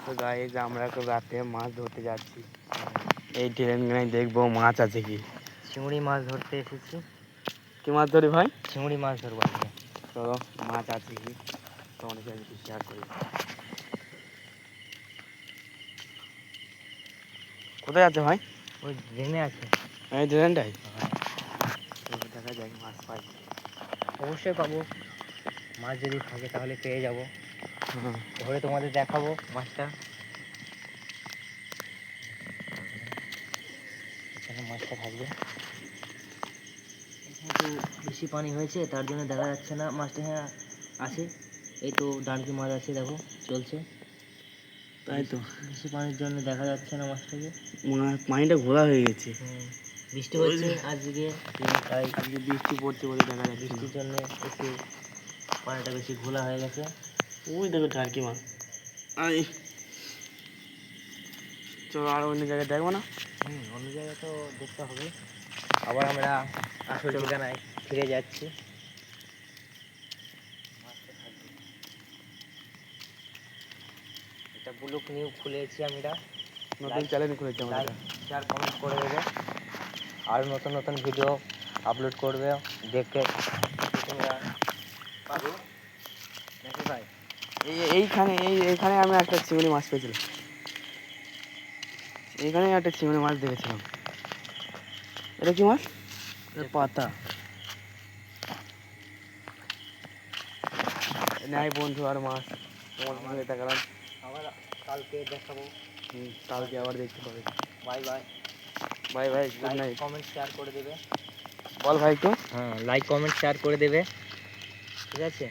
তো গাইস আমরা এখন রাতে মাছ ধরতে যাচ্ছি। এই ট্রেনগানায় দেখবো মাছ আছে কি। চিংড়ি মাছ ধরতে এসেছি। কি মাছ ধরি ভাই? চিংড়ি মাছ ধরবো আজকে। চলো মাছ আছে কি তোমাদের সাথে একটু শেয়ার করি। কোথায় আছে ভাই? ওই ড্রেনে আছে। এই ট্রেনটাই দেখা যাক মাছ পাই। অবশ্যই পাবো, মাছ যদি থাকে তাহলে পেয়ে যাবো। হুম। ধরে তোমাদের দেখাবো মাছটা। এখানে মাছটা থাকবে। এখানে তো বেশি পানি হয়েছে তার জন্য দেখা যাচ্ছে না মাছটা। হ্যাঁ আছে, এই তো ডাঁড়কি মাছ আছে, দেখো চলছে। তাই তো বেশি পানির জন্য দেখা যাচ্ছে না মাছটাকে। পানিটা ঘোলা হয়ে গেছে। বৃষ্টি হচ্ছে আজকে, তাই আজকে বৃষ্টি পড়ছে বলে দেখা যাচ্ছে না। বৃষ্টির জন্য একটু পানিটা বেশি ঘোলা হয়ে গেছে। ওই দেখো টার্কি মাছ। আই চলো আর অন্য জায়গায় দেখবো না? অন্য জায়গায় তো দেখতে হবে। আবার আমরা আসল ঠিকানায় ফিরে যাচ্ছি। একটা ব্লগ নিউ খুলেছি আমরা, নতুন চ্যানেল খুলেছি আমরা। লাইক শেয়ার কমেন্ট করে দেবে। আর নতুন নতুন ভিডিও আপলোড করবে, দেখে তোমরা পাবে নাকি ভাই? এইখানে আমি একটা চিংড়ি মাছ পেয়েছিলাম। এইখানে একটা চিংড়ি মাছ দেখেছিলাম। এটা কি মাছ? পাতা। নাই বন্ধু আর মাছ তোমার সঙ্গে দেখালাম। আবার কালকে দেখাবো। কালকে আবার দেখতে পাবে। Bye bye. Bye bye, good like night. Comment share করে দেবে। বল ভাই একটু। লাইক কমেন্ট শেয়ার করে দেবে, ঠিক আছে?